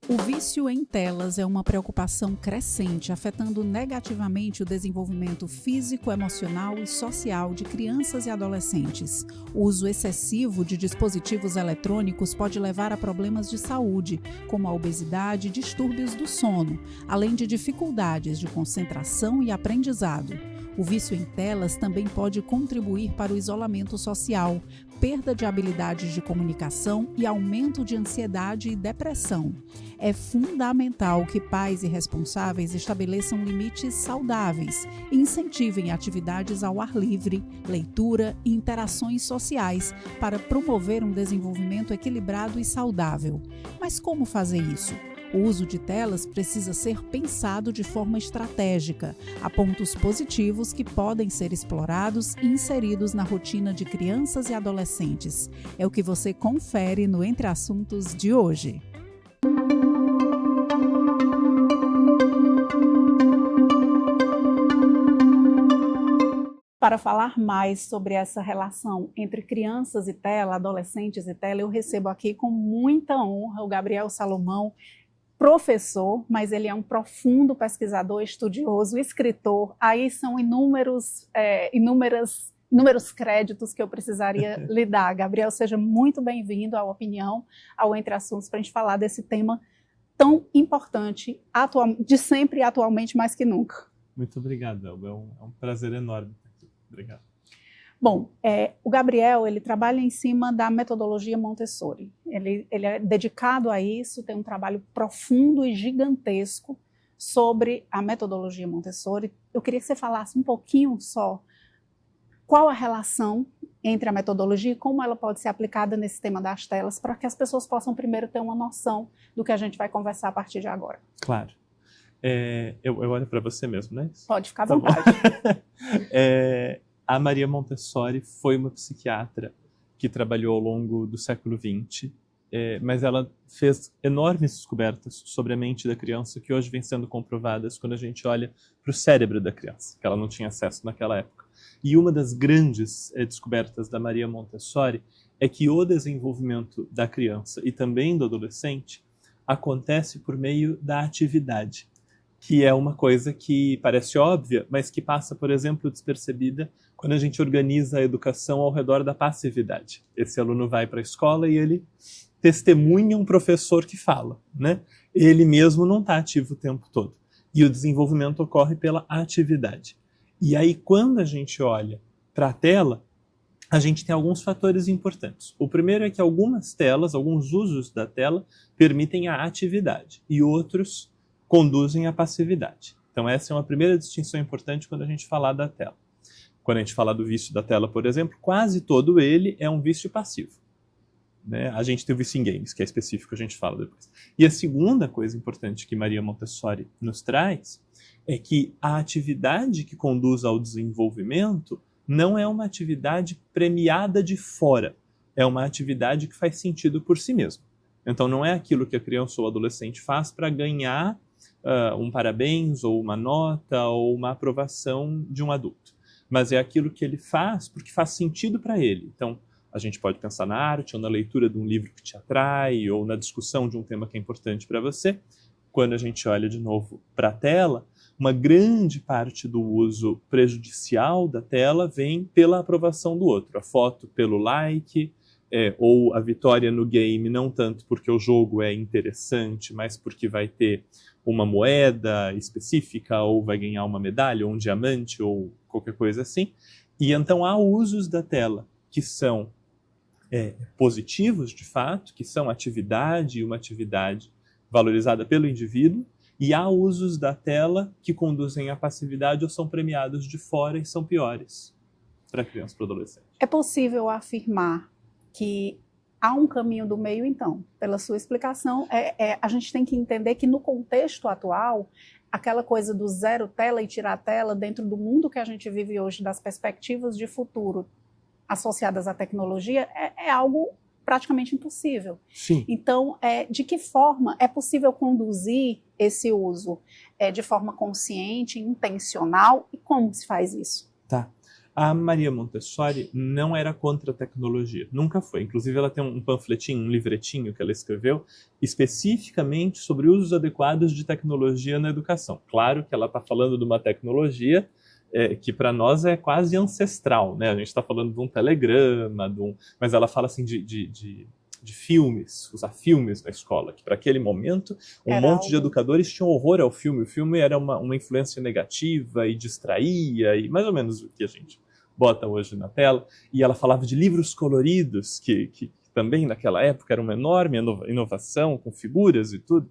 O vício em telas é uma preocupação crescente, afetando negativamente o desenvolvimento físico, emocional e social de crianças e adolescentes. O uso excessivo de dispositivos eletrônicos pode levar a problemas de saúde, como a obesidade e distúrbios do sono, além de dificuldades de concentração e aprendizado. O vício em telas também pode contribuir para o isolamento social, perda de habilidades de comunicação e aumento de ansiedade e depressão. É fundamental que pais e responsáveis estabeleçam limites saudáveis e incentivem atividades ao ar livre, leitura e interações sociais para promover um desenvolvimento equilibrado e saudável. Mas como fazer isso? O uso de telas precisa ser pensado de forma estratégica. Há pontos positivos que podem ser explorados e inseridos na rotina de crianças e adolescentes. É o que você confere no Entre Assuntos de hoje. Para falar mais sobre essa relação entre crianças e tela, adolescentes e tela, eu recebo aqui com muita honra o Gabriel Salomão, professor, mas ele é um profundo pesquisador, estudioso, escritor. Aí são inúmeros créditos que eu precisaria lhe dar. Gabriel, seja muito bem-vindo à Opinião, ao Entre Assuntos, para a gente falar desse tema tão importante, de sempre e atualmente mais que nunca. Muito obrigado, Elba. É um prazer enorme estar aqui. Obrigado. Bom, o Gabriel, ele trabalha em cima da metodologia Montessori. Ele é dedicado a isso, tem um trabalho profundo e gigantesco sobre a metodologia Montessori. Eu queria que você falasse um pouquinho só qual a relação entre a metodologia e como ela pode ser aplicada nesse tema das telas, para que as pessoas possam primeiro ter uma noção do que a gente vai conversar a partir de agora. Claro. Eu olho para você mesmo, né? Pode ficar à vontade. A Maria Montessori foi uma psiquiatra que trabalhou ao longo do século XX, mas ela fez enormes descobertas sobre a mente da criança que hoje vêm sendo comprovadas quando a gente olha para o cérebro da criança, que ela não tinha acesso naquela época. E uma das grandes descobertas da Maria Montessori é que o desenvolvimento da criança e também do adolescente acontece por meio da atividade, que é uma coisa que parece óbvia, mas que passa, por exemplo, despercebida quando a gente organiza a educação ao redor da passividade. Esse aluno vai para a escola e ele testemunha um professor que fala, né? Ele mesmo não está ativo o tempo todo. E o desenvolvimento ocorre pela atividade. E aí, quando a gente olha para a tela, a gente tem alguns fatores importantes. O primeiro é que algumas telas, alguns usos da tela, permitem a atividade e outros conduzem à passividade. Então essa é uma primeira distinção importante quando a gente falar da tela. Quando a gente falar do vício da tela, por exemplo, quase todo ele é um vício passivo, né? A gente tem o vício em games, que é específico, a gente fala depois. E a segunda coisa importante que Maria Montessori nos traz é que a atividade que conduz ao desenvolvimento não é uma atividade premiada de fora, é uma atividade que faz sentido por si mesma. Então não é aquilo que a criança ou o adolescente faz para ganhar um parabéns, ou uma nota, ou uma aprovação de um adulto. Mas é aquilo que ele faz porque faz sentido para ele. Então, a gente pode pensar na arte, ou na leitura de um livro que te atrai, ou na discussão de um tema que é importante para você. Quando a gente olha de novo para a tela, uma grande parte do uso prejudicial da tela vem pela aprovação do outro. A foto pelo like, ou a vitória no game, não tanto porque o jogo é interessante, mas porque vai ter uma moeda específica, ou vai ganhar uma medalha, ou um diamante, ou qualquer coisa assim. E então há usos da tela que são positivos, de fato, que são atividade, e uma atividade valorizada pelo indivíduo, e há usos da tela que conduzem à passividade ou são premiados de fora e são piores para a criança e para o adolescente. É possível afirmar que há um caminho do meio, então? Pela sua explicação, a gente tem que entender que no contexto atual, aquela coisa do zero tela e tirar a tela dentro do mundo que a gente vive hoje, das perspectivas de futuro associadas à tecnologia, é algo praticamente impossível. Sim. Então, de que forma é possível conduzir esse uso de forma consciente, intencional, e como se faz isso? Tá. A Maria Montessori não era contra a tecnologia, nunca foi. Inclusive ela tem um panfletinho, um livretinho que ela escreveu especificamente sobre usos adequados de tecnologia na educação. Claro que ela está falando de uma tecnologia que para nós é quase ancestral, né? A gente está falando de um telegrama, mas ela fala assim de filmes, usar filmes na escola, que para aquele momento monte de educadores tinham horror ao filme. O filme era uma influência negativa e distraía, e mais ou menos o que a gente bota hoje na tela. E ela falava de livros coloridos, que também naquela época era uma enorme inovação, com figuras e tudo.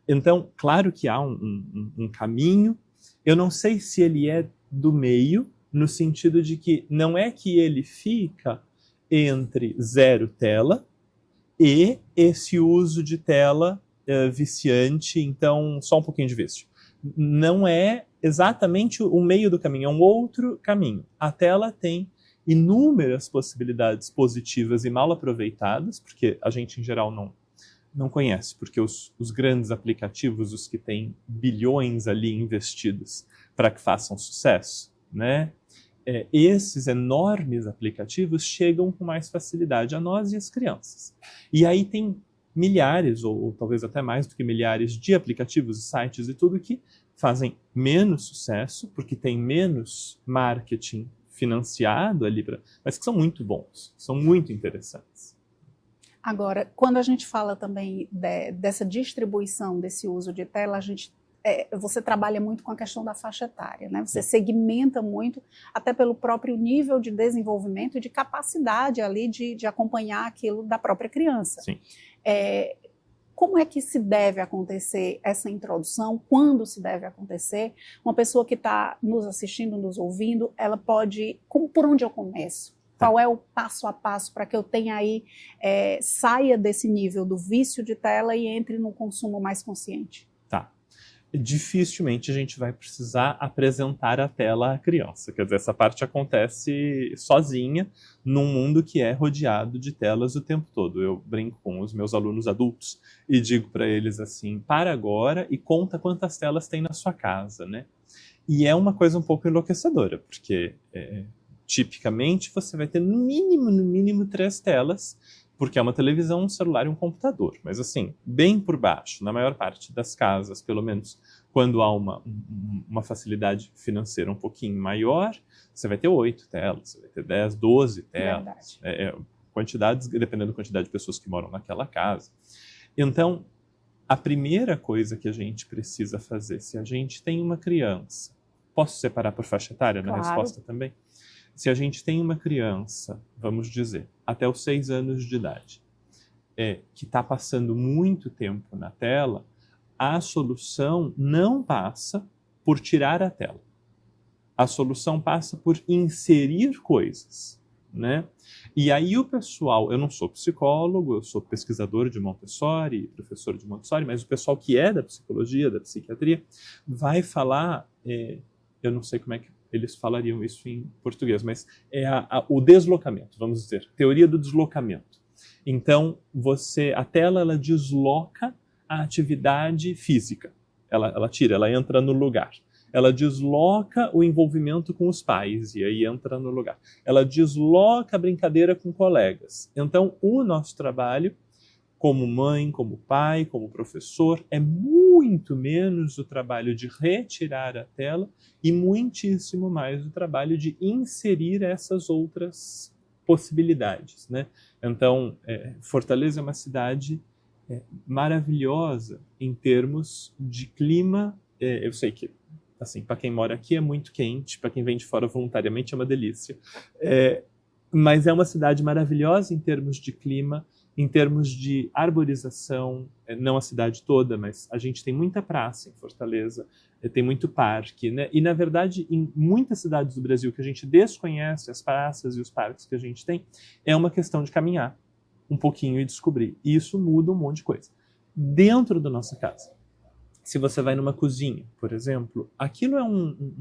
Então, claro que há um caminho. Eu não sei se ele é do meio, no sentido de que não é que ele fica entre zero tela e esse uso de tela viciante, então só um pouquinho de vício. Não é exatamente o meio do caminho, é um outro caminho. A tela tem inúmeras possibilidades positivas e mal aproveitadas, porque a gente em geral não conhece, porque os grandes aplicativos, os que têm bilhões ali investidos para que façam sucesso, né? Esses enormes aplicativos chegam com mais facilidade a nós e às crianças. E aí tem milhares, ou talvez até mais do que milhares, de aplicativos, sites e tudo que fazem menos sucesso, porque tem menos marketing financiado ali, mas que são muito bons, são muito interessantes. Agora, quando a gente fala também dessa distribuição desse uso de tela, você trabalha muito com a questão da faixa etária, né? Você segmenta muito, até pelo próprio nível de desenvolvimento e de capacidade ali de acompanhar aquilo da própria criança. Sim. Como é que se deve acontecer essa introdução? Quando se deve acontecer? Uma pessoa que está nos assistindo, nos ouvindo, ela pode... Por onde eu começo? Qual é o passo a passo para que eu tenha aí, saia desse nível do vício de tela e entre no consumo mais consciente? Tá. Dificilmente a gente vai precisar apresentar a tela à criança. Quer dizer, essa parte acontece sozinha num mundo que é rodeado de telas o tempo todo. Eu brinco com os meus alunos adultos e digo para eles assim, para agora e conta quantas telas tem na sua casa, né? E é uma coisa um pouco enlouquecedora, porque tipicamente você vai ter no mínimo 3 telas, porque é uma televisão, um celular e um computador. Mas assim, bem por baixo, na maior parte das casas, pelo menos quando há uma facilidade financeira um pouquinho maior, você vai ter 8 telas, você vai ter 10, 12 telas. Quantidades, dependendo da quantidade de pessoas que moram naquela casa. Então, a primeira coisa que a gente precisa fazer, se a gente tem uma criança, posso separar por faixa etária na resposta também? Se a gente tem uma criança, vamos dizer, até os 6 anos de idade, que está passando muito tempo na tela, a solução não passa por tirar a tela. A solução passa por inserir coisas, né? E aí o pessoal, eu não sou psicólogo, eu sou pesquisador de Montessori, professor de Montessori, mas o pessoal que é da psicologia, da psiquiatria, vai falar, eu não sei como é que eles falariam isso em português, mas o deslocamento, vamos dizer, teoria do deslocamento. Então, a tela ela desloca a atividade física, ela entra no lugar. Ela desloca o envolvimento com os pais, e aí entra no lugar. Ela desloca a brincadeira com colegas. Então, o nosso trabalho, como mãe, como pai, como professor, é muito menos o trabalho de retirar a tela e muitíssimo mais o trabalho de inserir essas outras possibilidades, né? Então, Fortaleza é uma cidade maravilhosa em termos de clima. Eu sei que, assim, para quem mora aqui é muito quente, para quem vem de fora voluntariamente é uma delícia. Mas é uma cidade maravilhosa em termos de clima, em termos de arborização, não a cidade toda, mas a gente tem muita praça em Fortaleza, tem muito parque, né? E, na verdade, em muitas cidades do Brasil que a gente desconhece, as praças e os parques que a gente tem, é uma questão de caminhar um pouquinho e descobrir. E isso muda um monte de coisa. Dentro da nossa casa, se você vai numa cozinha, por exemplo, aquilo é um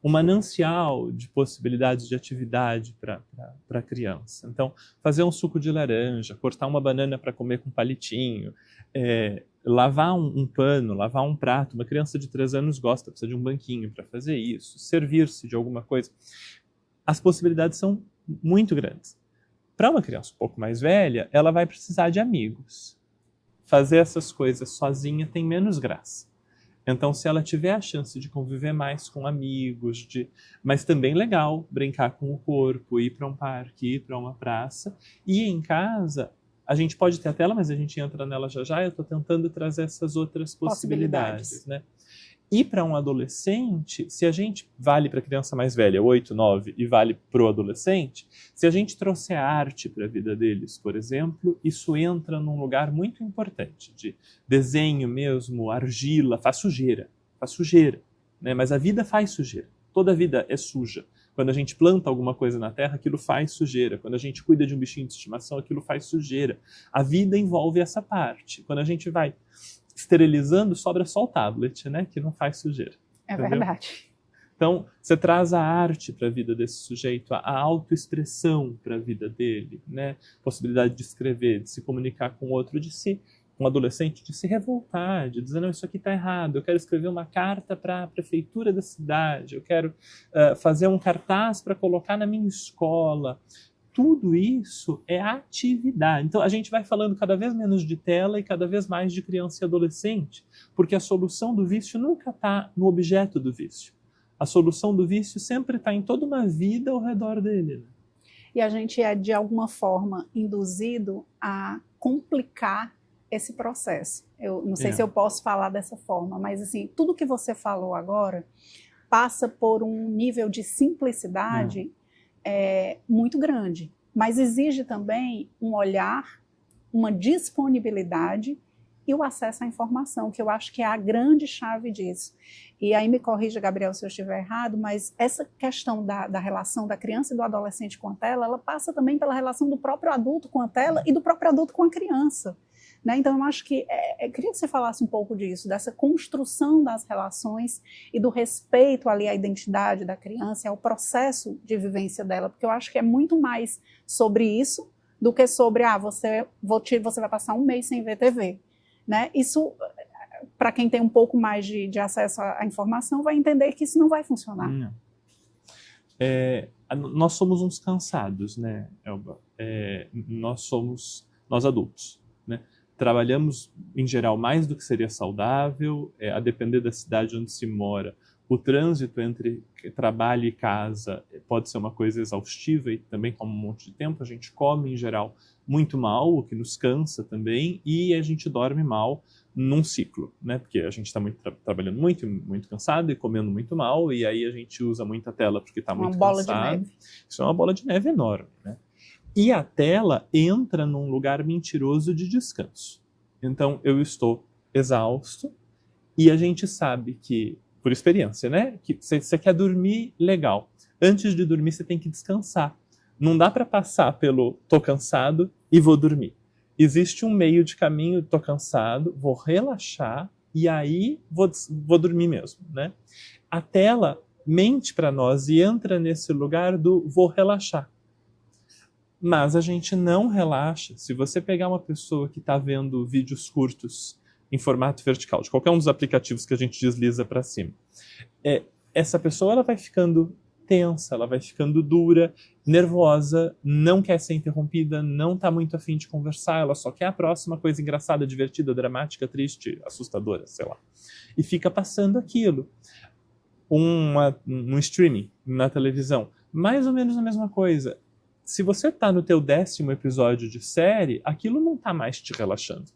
manancial de possibilidades de atividade para a criança. Então, fazer um suco de laranja, cortar uma banana para comer com palitinho, lavar um pano, lavar um prato. Uma criança de 3 anos precisa de um banquinho para fazer isso, servir-se de alguma coisa. as possibilidades são muito grandes. Para uma criança um pouco mais velha, ela vai precisar de amigos. Fazer essas coisas sozinha tem menos graça. Então, se ela tiver a chance de conviver mais com amigos, mas também legal brincar com o corpo, ir para um parque, ir para uma praça, e em casa, a gente pode ter a tela, mas a gente entra nela já já, eu estou tentando trazer essas outras possibilidades, né? E para um adolescente, se a gente vale para a criança mais velha, 8, 9, e vale para o adolescente, se a gente trouxer a arte para a vida deles, por exemplo, isso entra num lugar muito importante, de desenho mesmo, argila, faz sujeira, né? Mas a vida faz sujeira, toda a vida é suja. Quando a gente planta alguma coisa na terra, aquilo faz sujeira. Quando a gente cuida de um bichinho de estimação, aquilo faz sujeira. A vida envolve essa parte. Quando a gente vai esterilizando, sobra só o tablet, né? Que não faz sujeira. É verdade. Então, você traz a arte para a vida desse sujeito, a autoexpressão para a vida dele, né? Possibilidade de escrever, de se comunicar com outro, um adolescente, de se revoltar, de dizer, não, isso aqui está errado, eu quero escrever uma carta para a prefeitura da cidade, eu quero fazer um cartaz para colocar na minha escola. Tudo isso é atividade. Então, a gente vai falando cada vez menos de tela e cada vez mais de criança e adolescente, porque a solução do vício nunca está no objeto do vício. A solução do vício sempre está em toda uma vida ao redor dele, né? E a gente é, de alguma forma, induzido a complicar esse processo. Eu não sei se eu posso falar dessa forma, mas assim, tudo que você falou agora passa por um nível de simplicidade muito grande, mas exige também um olhar, uma disponibilidade e o acesso à informação, que eu acho que é a grande chave disso. E aí me corrija, Gabriel, se eu estiver errado, mas essa questão da relação da criança e do adolescente com a tela, ela passa também pela relação do próprio adulto com a tela e do próprio adulto com a criança, né? Então eu acho que, queria que você falasse um pouco disso, dessa construção das relações e do respeito ali à identidade da criança, ao processo de vivência dela, porque eu acho que é muito mais sobre isso do que sobre, você vai passar um mês sem ver TV. Né? Isso, para quem tem um pouco mais de acesso à informação, vai entender que isso não vai funcionar. Não. Nós somos uns cansados, né, Elba? Nós adultos, né? Trabalhamos, em geral, mais do que seria saudável, a depender da cidade onde se mora. O trânsito entre trabalho e casa pode ser uma coisa exaustiva e também toma um monte de tempo. A gente come, em geral, muito mal, o que nos cansa também, e a gente dorme mal num ciclo, né? Porque a gente está trabalhando muito, muito cansado e comendo muito mal, e aí a gente usa muita tela porque está muito cansado. Uma bola de neve. Isso é uma bola de neve enorme, né? E a tela entra num lugar mentiroso de descanso. Então, eu estou exausto, e a gente sabe que, por experiência, né? Que você quer dormir legal. Antes de dormir, você tem que descansar. Não dá para passar pelo tô cansado e vou dormir. Existe um meio de caminho, tô cansado, vou relaxar e aí vou dormir mesmo, né? A tela mente para nós e entra nesse lugar do vou relaxar. Mas a gente não relaxa. Se você pegar uma pessoa que está vendo vídeos curtos em formato vertical, de qualquer um dos aplicativos que a gente desliza para cima, essa pessoa ela vai ficando tensa, ela vai ficando dura, nervosa, não quer ser interrompida, não está muito afim de conversar, ela só quer a próxima coisa engraçada, divertida, dramática, triste, assustadora, sei lá. E fica passando aquilo. Um streaming na televisão, mais ou menos a mesma coisa. Se você está no teu 10º episódio de série, aquilo não está mais te relaxando.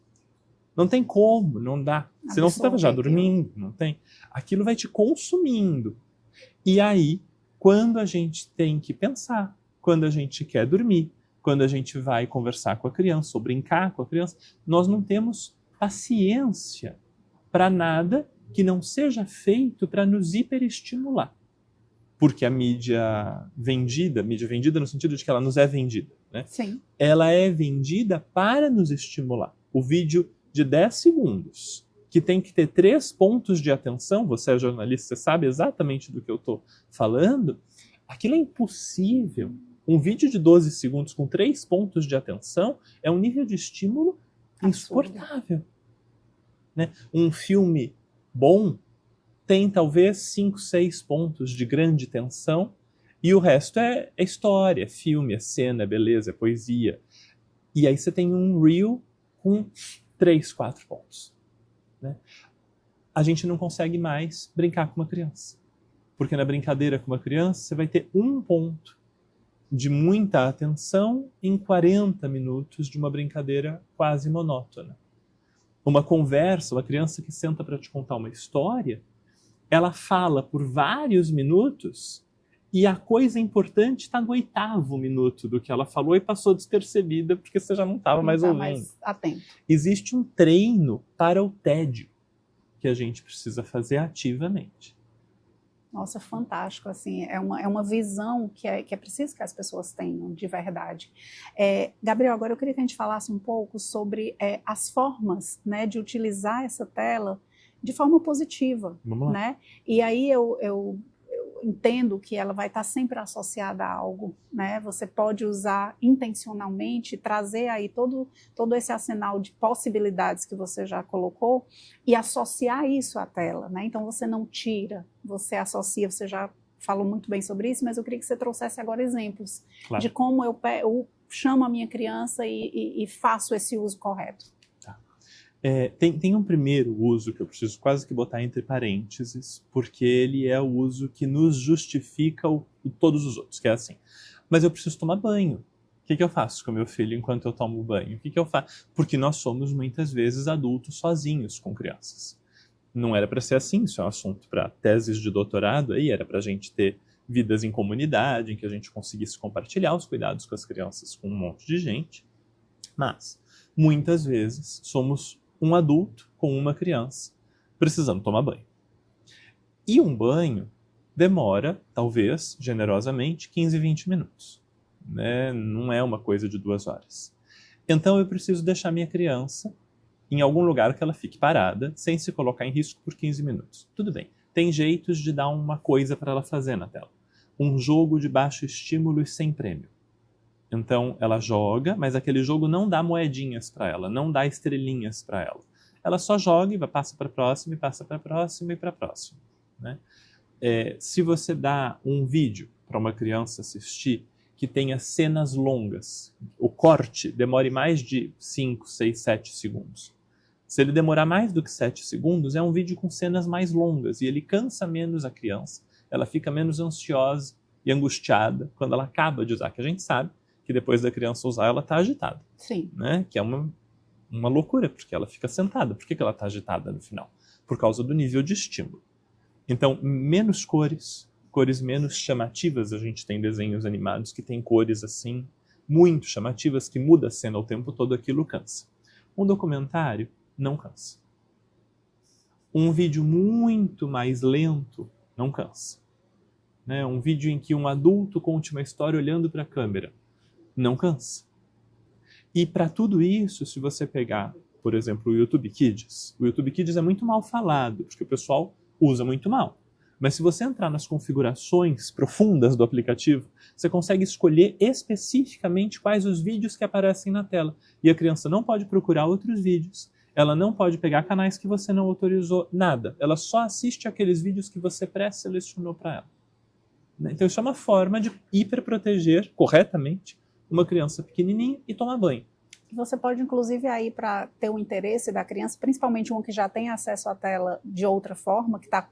Não tem como, não dá. Senão você estava já dormindo, não tem. Aquilo vai te consumindo. E aí, quando a gente tem que pensar, quando a gente quer dormir, quando a gente vai conversar com a criança ou brincar com a criança, nós não temos paciência para nada que não seja feito para nos hiperestimular. Porque a mídia vendida no sentido de que ela nos é vendida, né? Sim. Ela é vendida para nos estimular. O vídeo de 10 segundos, que tem que ter 3 pontos de atenção, você é jornalista, você sabe exatamente do que eu estou falando, aquilo é impossível. Um vídeo de 12 segundos com 3 pontos de atenção é um nível de estímulo insuportável. Né? Um filme bom tem talvez 5, 6 pontos de grande tensão E o resto é história, é filme, é cena, é beleza, é poesia. E aí você tem um reel com 3, 4 pontos. Né? A gente não consegue mais brincar com uma criança. Porque na brincadeira com uma criança, você vai ter um ponto de muita atenção em 40 minutos de uma brincadeira quase monótona. Uma conversa, uma criança que senta para te contar uma história, ela fala por vários minutos e a coisa importante está no 8º minuto do que ela falou e passou despercebida porque você já não estava mais ouvindo. Mais atento. Existe um treino para o tédio que a gente precisa fazer ativamente. Nossa, fantástico, assim, é uma visão que é preciso que as pessoas tenham, de verdade. Gabriel, agora eu queria que a gente falasse um pouco sobre as formas, né, de utilizar essa tela de forma positiva. Vamos lá. Né? E aí eu entendo que ela vai estar sempre associada a algo, né? Você pode usar intencionalmente, trazer aí todo esse arsenal de possibilidades que você já colocou e associar isso à tela, né? Então você não tira, você associa, você já falou muito bem sobre isso, mas eu queria que você trouxesse agora exemplos de como eu chamo a minha criança e faço esse uso correto. Tem um primeiro uso que eu preciso quase que botar entre parênteses, porque ele é o uso que nos justifica todos os outros, que é assim. Mas eu preciso tomar banho. O que eu faço com meu filho enquanto eu tomo banho? O que eu faço? Porque nós somos muitas vezes adultos sozinhos com crianças. Não era para ser assim, isso é um assunto para teses de doutorado, aí era para a gente ter vidas em comunidade, em que a gente conseguisse compartilhar os cuidados com as crianças com um monte de gente. Mas, muitas vezes, somos um adulto com uma criança precisando tomar banho. E um banho demora, talvez, generosamente, 15, 20 minutos. Né? Não é uma coisa de 2 horas. Então eu preciso deixar minha criança em algum lugar que ela fique parada, sem se colocar em risco por 15 minutos. Tudo bem. Tem jeitos de dar uma coisa para ela fazer na tela. Um jogo de baixo estímulo e sem prêmio. Então ela joga, mas aquele jogo não dá moedinhas para ela, não dá estrelinhas para ela. Ela só joga e passa para a próxima, e passa para a próxima e para a próxima. Né? Se você dá um vídeo para uma criança assistir que tenha cenas longas, o corte demore mais de 5, 6, 7 segundos. Se ele demorar mais do que 7 segundos, é um vídeo com cenas mais longas e ele cansa menos a criança, ela fica menos ansiosa e angustiada quando ela acaba de usar, que a gente sabe que depois da criança usar, ela está agitada. Sim. Né? Que é uma loucura, porque ela fica sentada. Por que ela está agitada no final? Por causa do nível de estímulo. Então, menos cores menos chamativas. A gente tem desenhos animados que tem cores assim, muito chamativas, que muda a cena o tempo todo, aquilo cansa. Um documentário não cansa. Um vídeo muito mais lento não cansa. Né? Um vídeo em que um adulto conte uma história olhando para a câmera não cansa. E para tudo isso, se você pegar, por exemplo, o YouTube Kids é muito mal falado, porque o pessoal usa muito mal. Mas se você entrar nas configurações profundas do aplicativo, você consegue escolher especificamente quais os vídeos que aparecem na tela. E a criança não pode procurar outros vídeos, ela não pode pegar canais que você não autorizou, nada. Ela só assiste aqueles vídeos que você pré-selecionou para ela. Então isso é uma forma de hiperproteger corretamente uma criança pequenininha e tomar banho. Você pode, inclusive, aí para ter o interesse da criança, principalmente um que já tem acesso à tela de outra forma, que está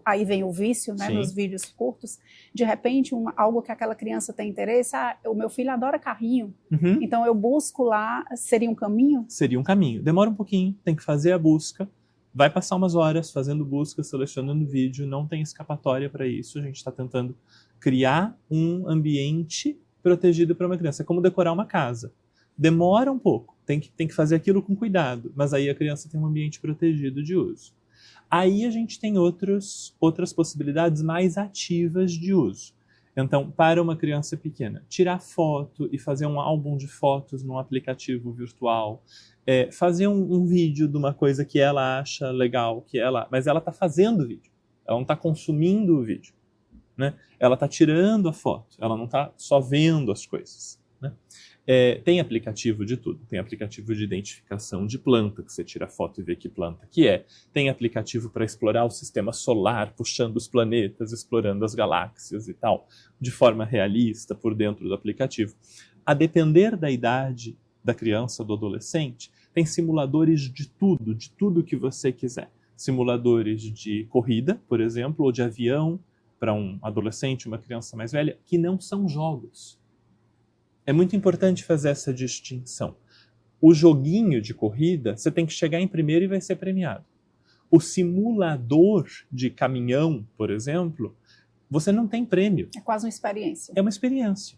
aí vem o vício, né, nos vídeos curtos, de repente algo que aquela criança tem interesse, o meu filho adora carrinho, então eu busco lá, seria um caminho? Seria um caminho, demora um pouquinho, tem que fazer a busca, vai passar umas horas fazendo busca, selecionando vídeo, não tem escapatória para isso, a gente está tentando criar um ambiente protegido para uma criança, é como decorar uma casa, demora um pouco, tem que fazer aquilo com cuidado, mas aí a criança tem um ambiente protegido de uso. Aí a gente tem outras possibilidades mais ativas de uso. Então, para uma criança pequena, tirar foto e fazer um álbum de fotos num aplicativo virtual, fazer um vídeo de uma coisa que ela acha legal, mas ela está fazendo o vídeo, ela não está consumindo o vídeo. Né? Ela está tirando a foto, ela não está só vendo as coisas. Né? Tem aplicativo de tudo. Tem aplicativo de identificação de planta, que você tira foto e vê que planta que é. Tem aplicativo para explorar o sistema solar, puxando os planetas, explorando as galáxias e tal, de forma realista por dentro do aplicativo. A depender da idade da criança, do adolescente, tem simuladores de tudo que você quiser. Simuladores de corrida, por exemplo, ou de avião, para um adolescente, uma criança mais velha, que não são jogos. É muito importante fazer essa distinção. O joguinho de corrida, você tem que chegar em primeiro e vai ser premiado. O simulador de caminhão, por exemplo, você não tem prêmio. É quase uma experiência. É uma experiência.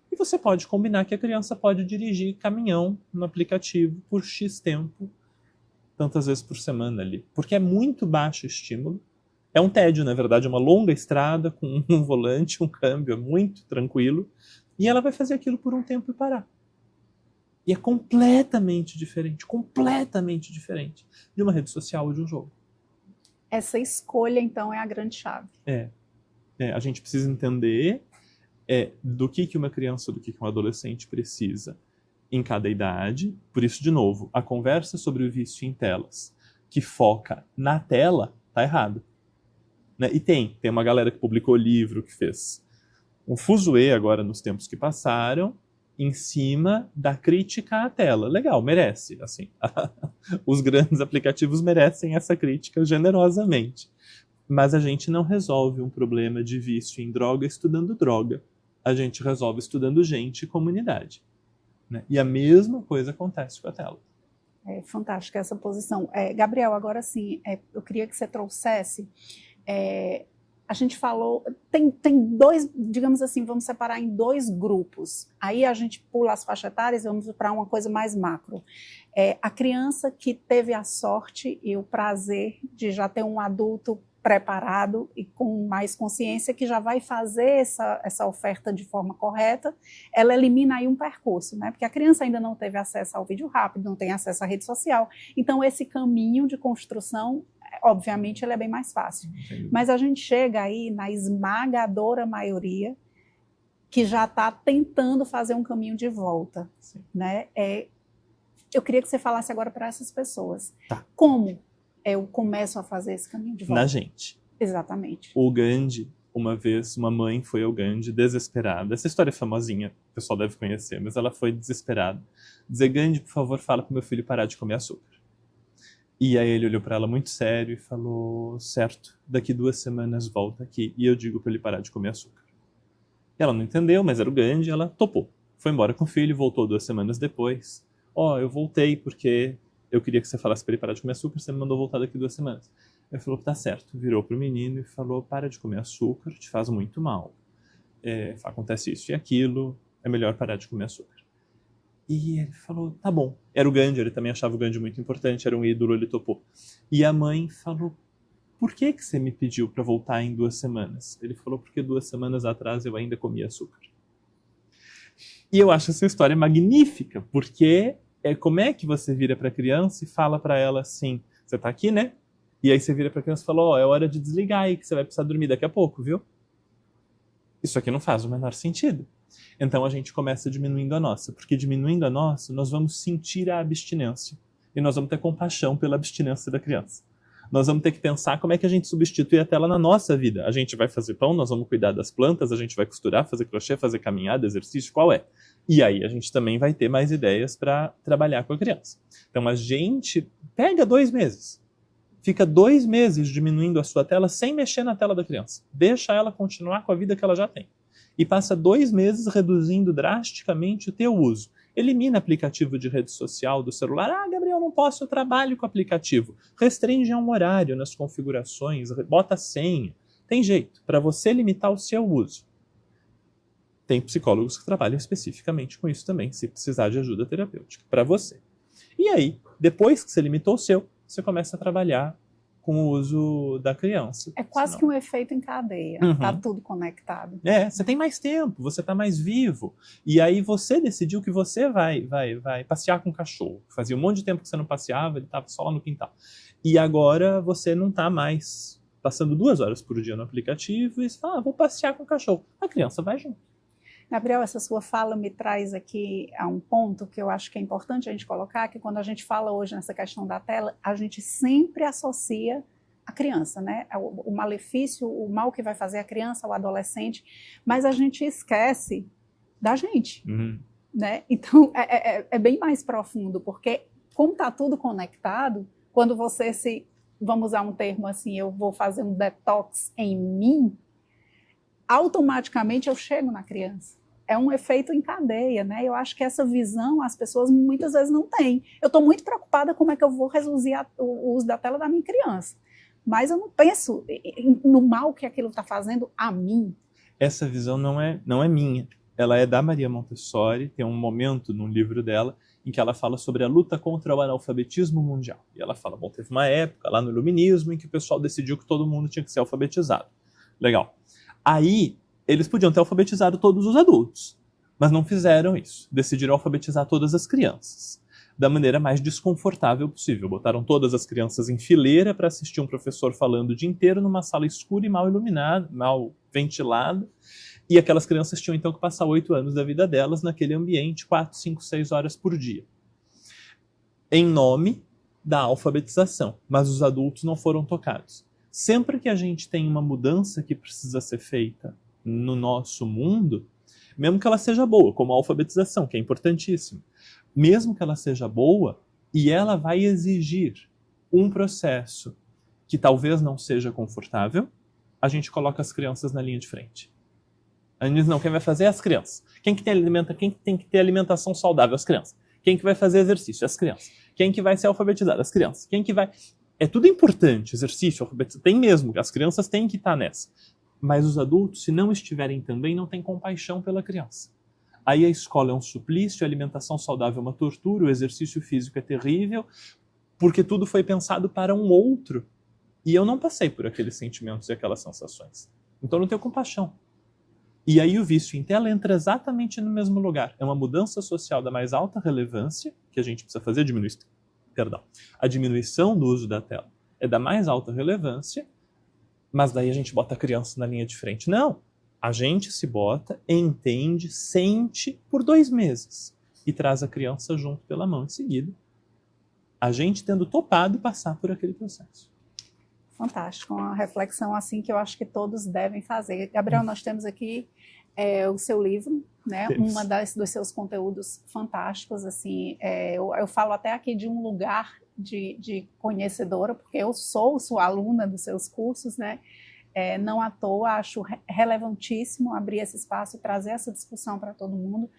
E você pode combinar que a criança pode dirigir caminhão no aplicativo por X tempo, tantas vezes por semana ali. Porque é muito baixo o estímulo. É um tédio, na verdade, é uma longa estrada com um volante, um câmbio, é muito tranquilo. E ela vai fazer aquilo por um tempo e parar. E é completamente diferente de uma rede social ou de um jogo. Essa escolha, então, é a grande chave. A gente precisa entender do que uma criança, do que um adolescente precisa em cada idade. Por isso, de novo, a conversa sobre o vício em telas, que foca na tela, tá errado. Né? E tem uma galera que publicou livro, que fez um fuzuê agora nos tempos que passaram, em cima da crítica à tela. Legal, merece. Assim, os grandes aplicativos merecem essa crítica generosamente. Mas a gente não resolve um problema de vício em droga estudando droga. A gente resolve estudando gente e comunidade. Né? E a mesma coisa acontece com a tela. É fantástica essa posição. Gabriel, agora sim, eu queria que você trouxesse... a gente falou, tem dois, digamos assim, vamos separar em dois grupos. Aí a gente pula as faixas etárias e vamos para uma coisa mais macro. A criança que teve a sorte e o prazer de já ter um adulto preparado e com mais consciência que já vai fazer essa oferta de forma correta, ela elimina aí um percurso, né? Porque a criança ainda não teve acesso ao vídeo rápido, não tem acesso à rede social. Então esse caminho de construção, obviamente, ele é bem mais fácil. Mas a gente chega aí na esmagadora maioria que já está tentando fazer um caminho de volta. Né? Eu queria que você falasse agora para essas pessoas. Tá. Como eu começo a fazer esse caminho de volta? Na gente. Exatamente. O Gandhi, uma vez, uma mãe foi ao Gandhi desesperada. Essa história é famosinha, o pessoal deve conhecer, mas ela foi desesperada. Dizer, Gandhi, por favor, fala para o meu filho parar de comer açúcar. E aí ele olhou para ela muito sério e falou, certo, daqui 2 semanas volta aqui e eu digo para ele parar de comer açúcar. E ela não entendeu, mas era o Gandhi, ela topou. Foi embora com o filho, voltou 2 semanas depois. Eu voltei porque eu queria que você falasse para ele parar de comer açúcar, você me mandou voltar daqui 2 semanas. Ele falou, tá certo. Virou pro menino e falou, para de comer açúcar, te faz muito mal. Acontece isso e aquilo, é melhor parar de comer açúcar. E ele falou, tá bom. Era o Gandhi, ele também achava o Gandhi muito importante, era um ídolo, ele topou. E a mãe falou, por que você me pediu para voltar em 2 semanas? Ele falou, porque 2 semanas atrás eu ainda comia açúcar. E eu acho essa história magnífica, porque como é que você vira para a criança e fala para ela assim, você tá aqui, né? E aí você vira para a criança e fala, é hora de desligar aí, que você vai precisar dormir daqui a pouco, viu? Isso aqui não faz o menor sentido. Então a gente começa diminuindo a nossa, porque diminuindo a nossa, nós vamos sentir a abstinência. E nós vamos ter compaixão pela abstinência da criança. Nós vamos ter que pensar como é que a gente substitui a tela na nossa vida. A gente vai fazer pão, nós vamos cuidar das plantas, a gente vai costurar, fazer crochê, fazer caminhada, exercício, qual é? E aí a gente também vai ter mais ideias para trabalhar com a criança. Então a gente pega 2 meses. Fica 2 meses diminuindo a sua tela sem mexer na tela da criança. Deixa ela continuar com a vida que ela já tem. E passa 2 meses reduzindo drasticamente o teu uso. Elimina aplicativo de rede social do celular. Gabriel, não posso, eu trabalho com aplicativo. Restringe a um horário nas configurações, bota senha. Tem jeito, para você limitar o seu uso. Tem psicólogos que trabalham especificamente com isso também, se precisar de ajuda terapêutica, para você. E aí, depois que você limitou o seu, você começa a trabalhar com o uso da criança. É quase que um efeito em cadeia, tá tudo conectado. Você tem mais tempo, você tá mais vivo. E aí você decidiu que você vai passear com o cachorro. Fazia um monte de tempo que você não passeava, ele tava só lá no quintal. E agora você não tá mais passando 2 horas por dia no aplicativo e fala, vou passear com o cachorro. A criança vai junto. Gabriel, essa sua fala me traz aqui a um ponto que eu acho que é importante a gente colocar, que quando a gente fala hoje nessa questão da tela, a gente sempre associa a criança, né? O malefício, o mal que vai fazer a criança, o adolescente, mas a gente esquece da gente, né? Então, é bem mais profundo, porque como está tudo conectado, quando você vamos usar um termo assim, eu vou fazer um detox em mim, automaticamente eu chego na criança. É um efeito em cadeia, né? Eu acho que essa visão as pessoas muitas vezes não têm. Eu estou muito preocupada como é que eu vou reduzir o uso da tela da minha criança. Mas eu não penso no mal que aquilo está fazendo a mim. Essa visão não é minha. Ela é da Maria Montessori. Tem um momento no livro dela em que ela fala sobre a luta contra o analfabetismo mundial. E ela fala, bom, teve uma época lá no Iluminismo em que o pessoal decidiu que todo mundo tinha que ser alfabetizado. Legal. Aí, eles podiam ter alfabetizado todos os adultos, mas não fizeram isso. Decidiram alfabetizar todas as crianças, da maneira mais desconfortável possível. Botaram todas as crianças em fileira para assistir um professor falando o dia inteiro numa sala escura e mal iluminada, mal ventilada, e aquelas crianças tinham então que passar 8 anos da vida delas naquele ambiente, 4, 5, 6 horas por dia. Em nome da alfabetização, mas os adultos não foram tocados. Sempre que a gente tem uma mudança que precisa ser feita no nosso mundo, mesmo que ela seja boa, como a alfabetização, que é importantíssima, mesmo que ela seja boa, e ela vai exigir um processo que talvez não seja confortável, a gente coloca as crianças na linha de frente. A gente diz, não, quem vai fazer é as crianças. Quem que tem que ter alimentação saudável? As crianças. Quem que vai fazer exercício? As crianças. Quem que vai ser alfabetizado? As crianças. Quem que vai... É tudo importante, exercício, alfabetização, tem mesmo, as crianças têm que estar nessa. Mas os adultos, se não estiverem também, não têm compaixão pela criança. Aí a escola é um suplício, a alimentação saudável é uma tortura, o exercício físico é terrível, porque tudo foi pensado para um outro. E eu não passei por aqueles sentimentos e aquelas sensações. Então eu não tenho compaixão. E aí o vício em tela entra exatamente no mesmo lugar. É uma mudança social da mais alta relevância, que a gente precisa fazer, a diminuição do uso da tela é da mais alta relevância, mas daí a gente bota a criança na linha de frente. Não, a gente se bota, entende, sente por 2 meses e traz a criança junto pela mão em seguida, a gente tendo topado passar por aquele processo. Fantástico, uma reflexão assim que eu acho que todos devem fazer. Gabriel, nós temos aqui o seu livro, né? Dos seus conteúdos fantásticos, assim, eu falo até aqui de um lugar de conhecedora, porque eu sou sua aluna dos seus cursos, né? Não à toa, acho relevantíssimo abrir esse espaço e trazer essa discussão para todo mundo.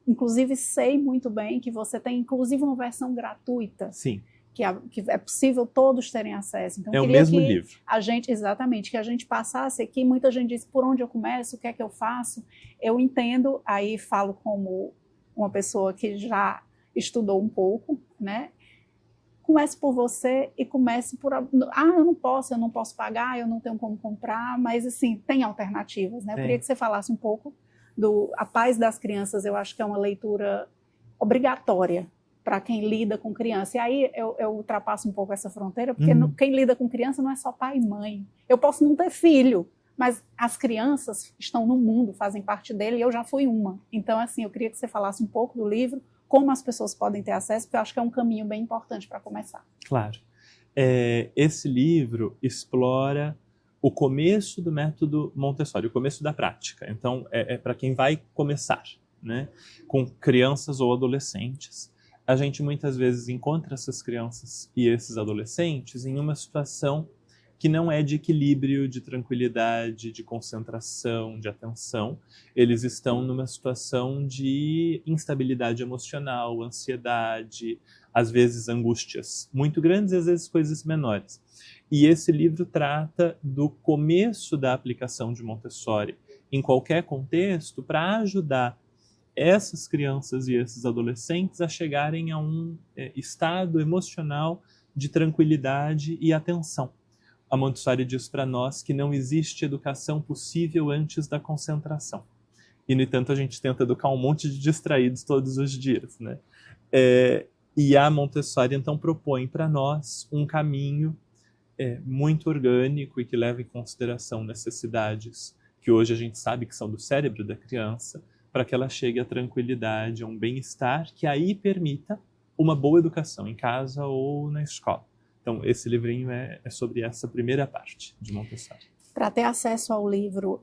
Inclusive, sei muito bem que você tem, inclusive, uma versão gratuita. Sim. Que é possível todos terem acesso. Então, é o mesmo livro. Exatamente, que a gente passasse aqui, muita gente diz, por onde eu começo, o que é que eu faço? Eu entendo, aí falo como uma pessoa que já estudou um pouco, né? Comece por você e comece por... eu não posso pagar, eu não tenho como comprar, mas assim, tem alternativas, né? Eu queria que você falasse um pouco A Paz das Crianças, eu acho que é uma leitura obrigatória para quem lida com criança. E aí eu ultrapasso um pouco essa fronteira, porque quem lida com criança não é só pai e mãe. Eu posso não ter filho, mas as crianças estão no mundo, fazem parte dele, e eu já fui uma. Então, assim, eu queria que você falasse um pouco do livro, como as pessoas podem ter acesso, porque eu acho que é um caminho bem importante para começar. Claro. Esse livro explora o começo do método Montessori, o começo da prática. Então, para quem vai começar, né, com crianças ou adolescentes. A gente muitas vezes encontra essas crianças e esses adolescentes em uma situação que não é de equilíbrio, de tranquilidade, de concentração, de atenção. Eles estão numa situação de instabilidade emocional, ansiedade, às vezes angústias muito grandes e às vezes coisas menores. E esse livro trata do começo da aplicação de Montessori em qualquer contexto para ajudar essas crianças e esses adolescentes a chegarem a um estado emocional de tranquilidade e atenção. A Montessori diz para nós que não existe educação possível antes da concentração. E, no entanto, a gente tenta educar um monte de distraídos todos os dias, né? E a Montessori, então, propõe para nós um caminho muito orgânico e que leva em consideração necessidades que hoje a gente sabe que são do cérebro da criança, para que ela chegue à tranquilidade, a um bem-estar que aí permita uma boa educação em casa ou na escola. Então, esse livrinho é sobre essa primeira parte de Montessori. Para ter acesso ao livro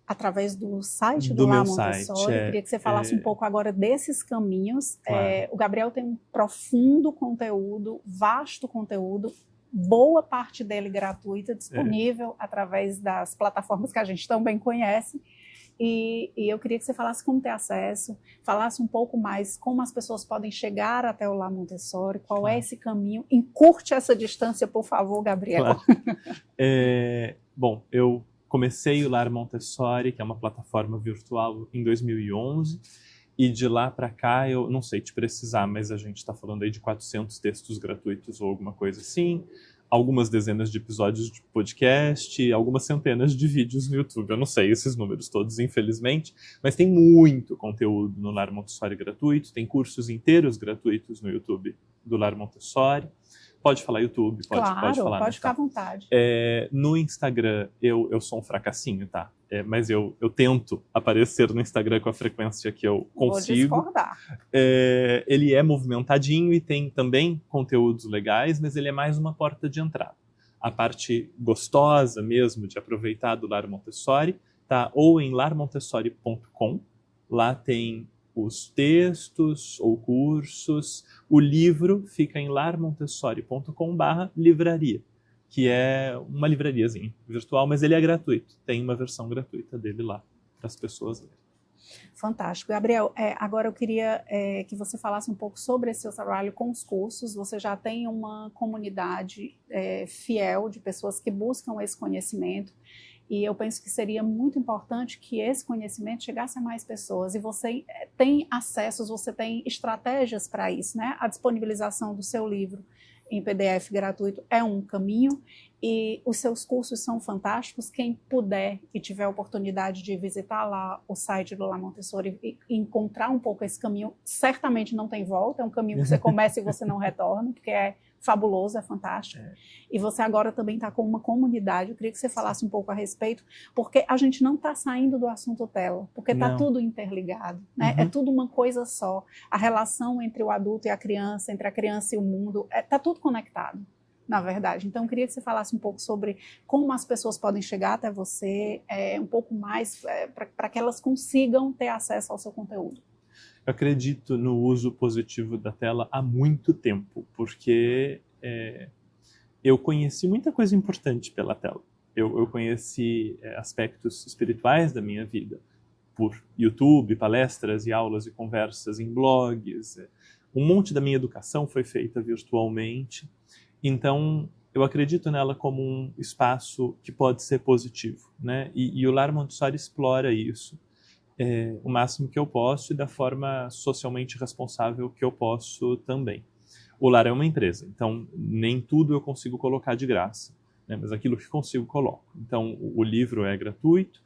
através do site Do Lar meu Montessori, site, eu queria que você falasse um pouco agora desses caminhos. Claro. O Gabriel tem um profundo conteúdo, vasto conteúdo, boa parte dele gratuita, disponível através das plataformas que a gente também conhece. E eu queria que você falasse como ter acesso, falasse um pouco mais como as pessoas podem chegar até o Lar Montessori, qual é esse caminho. Encurte essa distância, por favor, Gabriel. Claro. Bom, eu comecei o Lar Montessori, que é uma plataforma virtual, em 2011, e de lá para cá, eu não sei te precisar, mas a gente está falando aí de 400 textos gratuitos ou alguma coisa assim, algumas dezenas de episódios de podcast, algumas centenas de vídeos no YouTube. Eu não sei esses números todos, infelizmente, mas tem muito conteúdo no Lar Montessori gratuito, tem cursos inteiros gratuitos no YouTube do Lar Montessori. Pode falar YouTube, pode falar. Pode ficar à vontade. No Instagram, eu sou um fracassinho, tá? Mas eu tento aparecer no Instagram com a frequência que eu consigo. Vou discordar. Ele é movimentadinho e tem também conteúdos legais, mas ele é mais uma porta de entrada. A parte gostosa mesmo de aproveitar do Lar Montessori tá ou em larmontessori.com, lá tem os textos ou cursos. O livro fica em larmontessori.com/livraria, que é uma livrariazinha virtual, mas ele é gratuito. Tem uma versão gratuita dele lá para as pessoas lerem. Fantástico. Gabriel, agora eu queria que você falasse um pouco sobre esse seu trabalho com os cursos. Você já tem uma comunidade fiel de pessoas que buscam esse conhecimento. E eu penso que seria muito importante que esse conhecimento chegasse a mais pessoas. E você tem acessos, você tem estratégias para isso, né? A disponibilização do seu livro em PDF gratuito é um caminho. E os seus cursos são fantásticos. Quem puder e tiver a oportunidade de visitar lá o site do Lar Montessori e encontrar um pouco esse caminho, certamente não tem volta. É um caminho que você começa e você não retorna, porque é fabuloso, é fantástico. E você agora também está com uma comunidade. Eu queria que você falasse um pouco a respeito, porque a gente não está saindo do assunto tela, porque está tudo interligado, né? É tudo uma coisa só. A relação entre o adulto e a criança, entre a criança e o mundo, está tudo conectado, na verdade. Então, eu queria que você falasse um pouco sobre como as pessoas podem chegar até você, um pouco mais, para que elas consigam ter acesso ao seu conteúdo. Eu acredito no uso positivo da tela há muito tempo, porque eu conheci muita coisa importante pela tela. Eu conheci aspectos espirituais da minha vida por YouTube, palestras e aulas e conversas em blogs. Um monte da minha educação foi feita virtualmente. Então, eu acredito nela como um espaço que pode ser positivo, né? E o Lar Montessori explora isso o máximo que eu posso e da forma socialmente responsável que eu posso também. O Lar é uma empresa, então nem tudo eu consigo colocar de graça, né? Mas aquilo que consigo, coloco. Então, o livro é gratuito.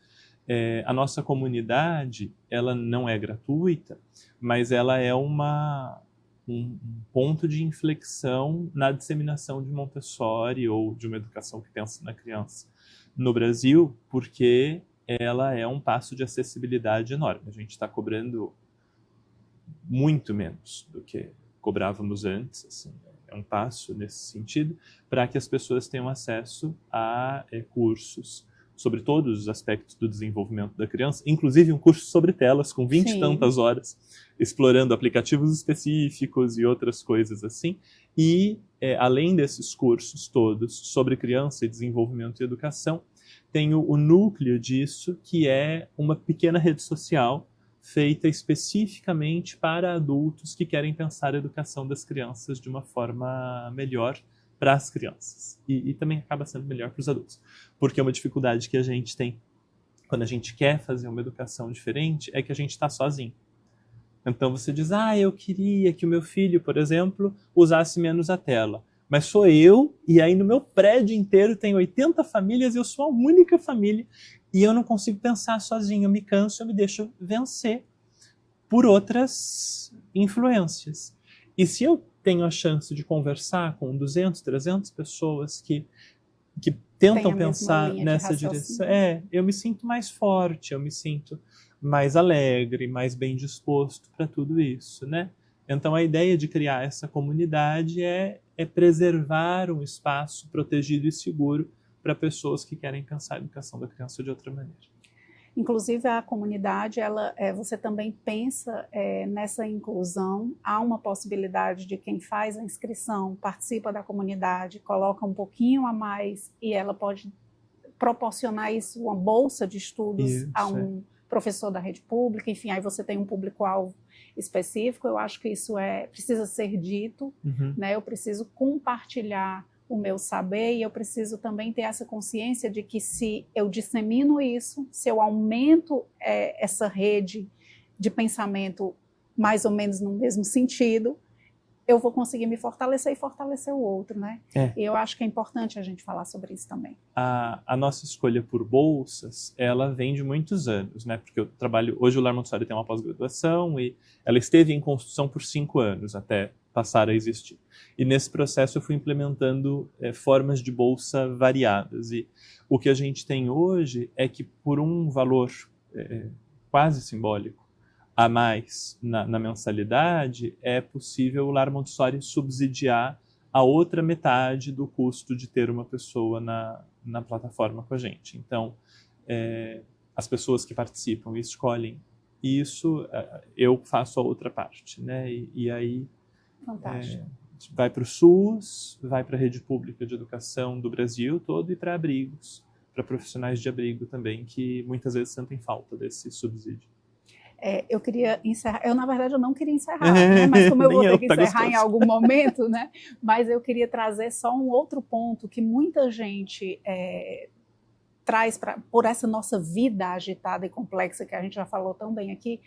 A nossa comunidade, ela não é gratuita, mas ela é um ponto de inflexão na disseminação de Montessori ou de uma educação que pensa na criança no Brasil, porque ela é um passo de acessibilidade enorme. A gente está cobrando muito menos do que cobrávamos antes. Assim, é um passo nesse sentido para que as pessoas tenham acesso a cursos sobre todos os aspectos do desenvolvimento da criança, inclusive um curso sobre telas com 20 e tantas horas, explorando aplicativos específicos e outras coisas assim. E, além desses cursos todos sobre criança e desenvolvimento e educação, tem o núcleo disso, que é uma pequena rede social feita especificamente para adultos que querem pensar a educação das crianças de uma forma melhor para as crianças. E também acaba sendo melhor para os adultos. Porque uma dificuldade que a gente tem quando a gente quer fazer uma educação diferente é que a gente está sozinho. Então você diz, eu queria que o meu filho, por exemplo, usasse menos a tela. Mas sou eu, e aí no meu prédio inteiro tem 80 famílias e eu sou a única família. E eu não consigo pensar sozinho, eu me canso, eu me deixo vencer por outras influências. E se eu tenho a chance de conversar com 200, 300 pessoas que que tentam pensar nessa direção. Eu me sinto mais forte, eu me sinto mais alegre, mais bem disposto para tudo isso, né? Então a ideia de criar essa comunidade é preservar um espaço protegido e seguro para pessoas que querem pensar a educação da criança de outra maneira. Inclusive a comunidade, você também pensa nessa inclusão, há uma possibilidade de quem faz a inscrição, participa da comunidade, coloca um pouquinho a mais e ela pode proporcionar isso, uma bolsa de estudos a um professor da rede pública, enfim, aí você tem um público-alvo específico. Eu acho que isso precisa ser dito, né? Eu preciso compartilhar o meu saber e eu preciso também ter essa consciência de que se eu dissemino isso, se eu aumento essa rede de pensamento mais ou menos no mesmo sentido, eu vou conseguir me fortalecer e fortalecer o outro, né? E eu acho que é importante a gente falar sobre isso também. A nossa escolha por bolsas, ela vem de muitos anos, né? Porque eu trabalho, hoje o Lar Montessori tem uma pós-graduação e ela esteve em construção por 5 anos até passar a existir. E nesse processo eu fui implementando formas de bolsa variadas. E o que a gente tem hoje é que por um valor quase simbólico a mais na mensalidade, é possível o Lar Montessori subsidiar a outra metade do custo de ter uma pessoa na plataforma com a gente. Então, as pessoas que participam e escolhem isso, eu faço a outra parte, né? E aí vai para o SUS, vai para a rede pública de educação do Brasil todo e para abrigos, para profissionais de abrigo também, que muitas vezes sentem falta desse subsídio. Eu queria encerrar, na verdade eu não queria encerrar, né? Mas como eu vou ter que encerrar em algum momento, né? Mas eu queria trazer só um outro ponto que muita gente traz por essa nossa vida agitada e complexa que a gente já falou tão bem aqui.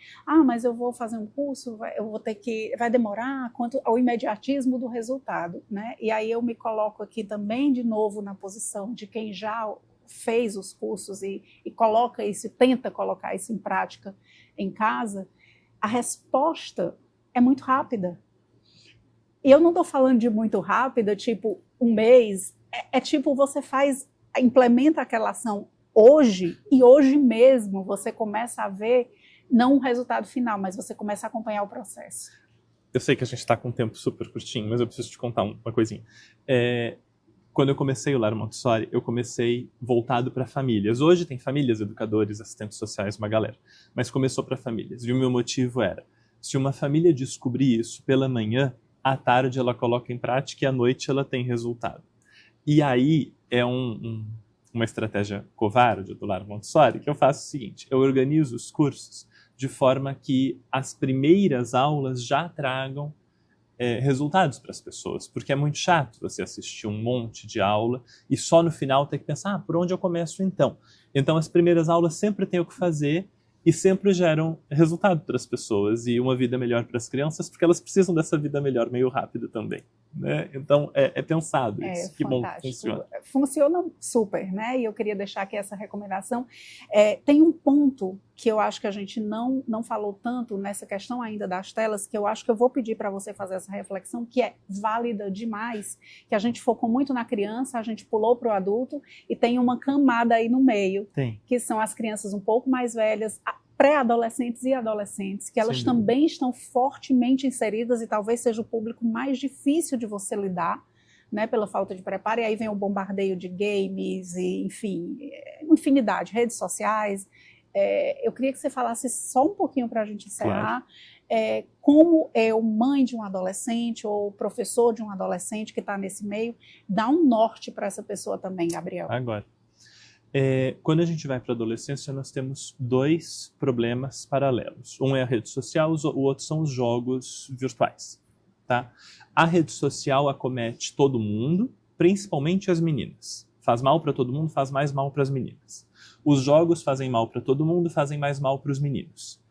Mas eu vou fazer um curso, eu vou ter que, vai demorar, quanto ao imediatismo do resultado, né? E aí eu me coloco aqui também de novo na posição de quem já fez os cursos e coloca isso, tenta colocar isso em prática em casa. A resposta é muito rápida. E eu não estou falando de muito rápida, tipo um mês, tipo você implementa aquela ação hoje e hoje mesmo você começa a ver, não o resultado final, mas você começa a acompanhar o processo. Eu sei que a gente está com um tempo super curtinho, mas eu preciso te contar uma coisinha. Quando eu comecei o Lar Montessori, eu comecei voltado para famílias. Hoje tem famílias, educadores, assistentes sociais, uma galera. Mas começou para famílias. E o meu motivo era, se uma família descobrir isso pela manhã, à tarde ela coloca em prática e à noite ela tem resultado. E aí é uma estratégia covarde do Lar Montessori, que eu faço o seguinte, eu organizo os cursos de forma que as primeiras aulas já tragam resultados para as pessoas, porque é muito chato você assistir um monte de aula e só no final ter que pensar, por onde eu começo então? Então as primeiras aulas sempre têm o que fazer e sempre geram resultado para as pessoas e uma vida melhor para as crianças, porque elas precisam dessa vida melhor meio rápido também, né? Então é pensado isso, que bom que funciona. Funciona super, né? E eu queria deixar aqui essa recomendação. Tem um ponto que eu acho que a gente não falou tanto nessa questão ainda das telas, que eu acho que eu vou pedir para você fazer essa reflexão, que é válida demais, que a gente focou muito na criança, a gente pulou para o adulto, e tem uma camada aí no meio, que são as crianças um pouco mais velhas, pré-adolescentes e adolescentes, que elas também estão fortemente inseridas e talvez seja o público mais difícil de você lidar, né, pela falta de preparo, e aí vem o bombardeio de games, e, enfim, infinidade, redes sociais. Eu queria que você falasse só um pouquinho para a gente encerrar, como eu, mãe de um adolescente ou professor de um adolescente que está nesse meio, dá um norte para essa pessoa também, Gabriel. Agora, quando a gente vai para a adolescência, nós temos 2 problemas paralelos. Um é a rede social, o outro são os jogos virtuais. Tá? A rede social acomete todo mundo, principalmente as meninas. Faz mal para todo mundo, faz mais mal para as meninas. Os jogos fazem mal para todo mundo, fazem mais mal para os meninos.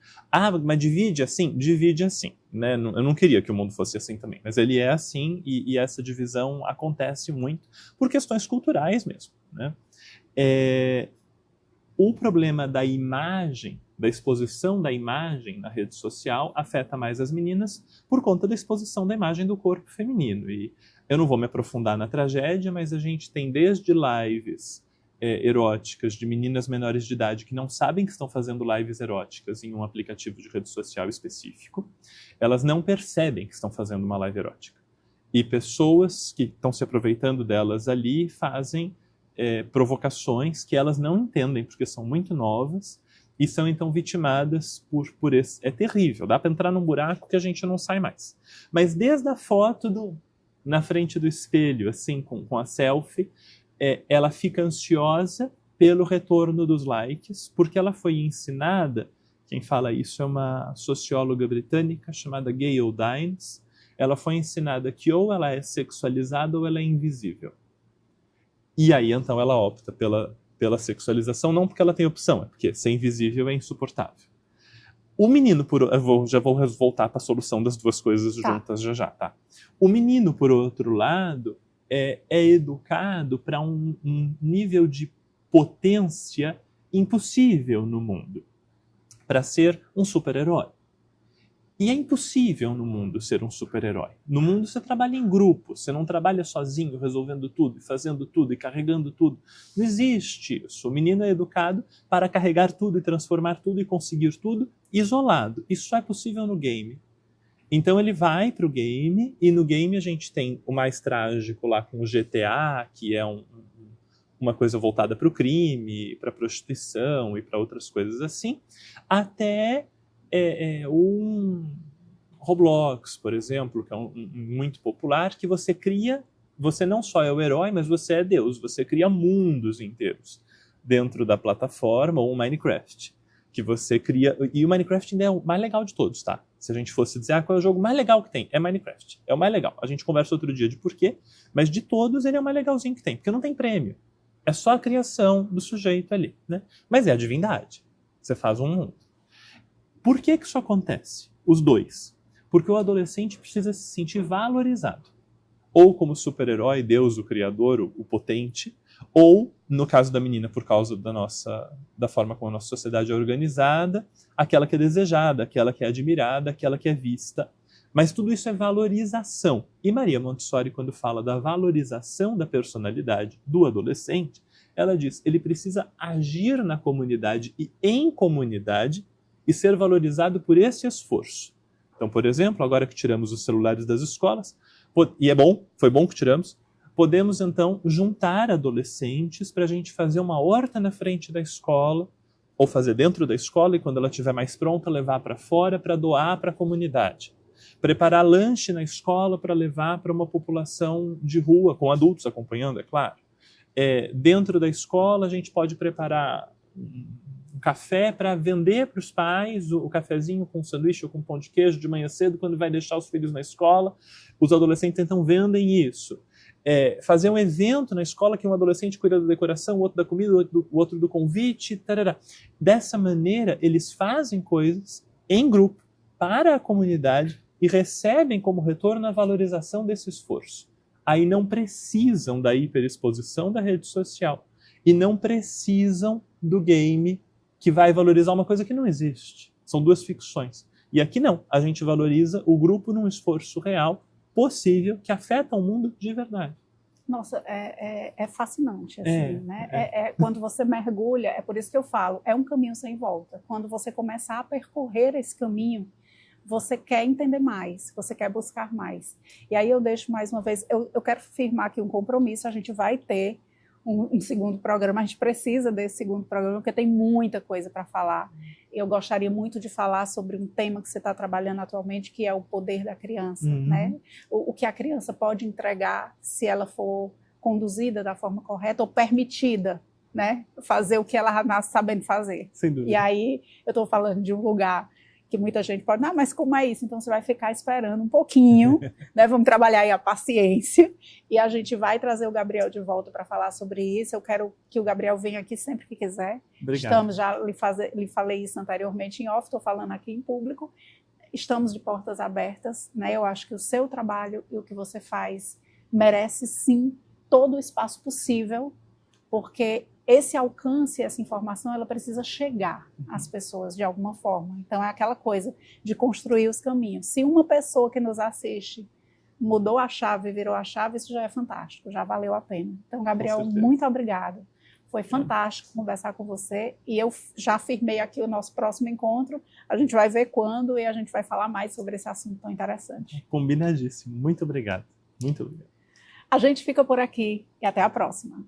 Mas divide assim? Divide assim. Né? Eu não queria que o mundo fosse assim também, mas ele é assim e essa divisão acontece muito por questões culturais mesmo. Né? O problema da imagem da exposição da imagem na rede social afeta mais as meninas por conta da exposição da imagem do corpo feminino. E eu não vou me aprofundar na tragédia, mas a gente tem desde lives eróticas de meninas menores de idade que não sabem que estão fazendo lives eróticas em um aplicativo de rede social específico. Elas não percebem que estão fazendo uma live erótica. E pessoas que estão se aproveitando delas ali fazem provocações que elas não entendem porque são muito novas e são então vitimadas por esse... É terrível, dá para entrar num buraco que a gente não sai mais. Mas desde a foto na frente do espelho, assim, com a selfie, ela fica ansiosa pelo retorno dos likes, porque ela foi ensinada, quem fala isso é uma socióloga britânica chamada Gayle Dines, ela foi ensinada que ou ela é sexualizada ou ela é invisível. E aí, então, ela opta pela sexualização, não porque ela tem opção, é porque ser invisível é insuportável. O menino, já vou voltar para a solução das duas coisas juntas já, tá? O menino, por outro lado, é educado para um nível de potência impossível no mundo, para ser um super-herói. E é impossível no mundo ser um super-herói. No mundo você trabalha em grupo, você não trabalha sozinho resolvendo tudo, e fazendo tudo, e carregando tudo. Não existe isso. O menino é educado para carregar tudo e transformar tudo e conseguir tudo isolado. Isso só é possível no game. Então ele vai para o game, e no game a gente tem o mais trágico lá com o GTA, que é uma coisa voltada para o crime, para a prostituição e para outras coisas assim, até um Roblox, por exemplo, que é muito popular, que você cria, você não só é o herói, mas você é Deus, você cria mundos inteiros dentro da plataforma, ou o Minecraft, que você cria, e o Minecraft ainda é o mais legal de todos, tá? Se a gente fosse dizer, qual é o jogo mais legal que tem? É Minecraft, é o mais legal. A gente conversa outro dia de porquê, mas de todos ele é o mais legalzinho que tem, porque não tem prêmio. É só a criação do sujeito ali, né? Mas é a divindade. Você faz um mundo. Por que isso acontece? Os dois. Porque o adolescente precisa se sentir valorizado. Ou como super-herói, Deus, o Criador, o potente, ou, no caso da menina, por causa da forma como a nossa sociedade é organizada, aquela que é desejada, aquela que é admirada, aquela que é vista. Mas tudo isso é valorização. E Maria Montessori, quando fala da valorização da personalidade do adolescente, ela diz, ele precisa agir na comunidade e em comunidade e ser valorizado por esse esforço. Então, por exemplo, agora que tiramos os celulares das escolas, e foi bom que tiramos, podemos então juntar adolescentes para a gente fazer uma horta na frente da escola, ou fazer dentro da escola e quando ela estiver mais pronta, levar para fora para doar para a comunidade. Preparar lanche na escola para levar para uma população de rua, com adultos acompanhando, é claro. Dentro da escola, a gente pode preparar um café para vender para os pais, o cafezinho com sanduíche ou com pão de queijo de manhã cedo, quando vai deixar os filhos na escola. Os adolescentes então vendem isso. Fazer um evento na escola que um adolescente cuida da decoração, o outro da comida, o outro do convite, tarará. Dessa maneira, eles fazem coisas em grupo, para a comunidade, e recebem como retorno a valorização desse esforço. Aí não precisam da hiperexposição da rede social e não precisam do game que vai valorizar uma coisa que não existe. São duas ficções. E aqui não, a gente valoriza o grupo num esforço real, possível, que afeta o mundo de verdade. Nossa, é fascinante, assim, né? Quando você mergulha, é por isso que eu falo, é um caminho sem volta. Quando você começar a percorrer esse caminho, você quer entender mais, você quer buscar mais. E aí eu deixo mais uma vez, eu quero firmar aqui um compromisso, a gente vai ter um segundo programa, a gente precisa desse segundo programa, porque tem muita coisa para falar. Eu gostaria muito de falar sobre um tema que você está trabalhando atualmente, que é o poder da criança, né? O que a criança pode entregar se ela for conduzida da forma correta ou permitida, né? Fazer o que ela nasce sabendo fazer. Sem dúvida. E aí eu estou falando de um lugar que muita gente pode, não, mas como é isso? Então você vai ficar esperando um pouquinho, né? Vamos trabalhar aí a paciência, e a gente vai trazer o Gabriel de volta para falar sobre isso. Eu quero que o Gabriel venha aqui sempre que quiser. Obrigado. Lhe falei isso anteriormente em off, estou falando aqui em público. Estamos de portas abertas, né? Eu acho que o seu trabalho e o que você faz merece sim todo o espaço possível, porque esse alcance, essa informação, ela precisa chegar às pessoas de alguma forma. Então, é aquela coisa de construir os caminhos. Se uma pessoa que nos assiste mudou a chave, virou a chave, isso já é fantástico, já valeu a pena. Então, Gabriel, muito obrigada. Foi fantástico conversar com você e eu já firmei aqui o nosso próximo encontro. A gente vai ver quando e a gente vai falar mais sobre esse assunto tão interessante. Combinadíssimo. Muito obrigado. Muito obrigado. A gente fica por aqui e até a próxima.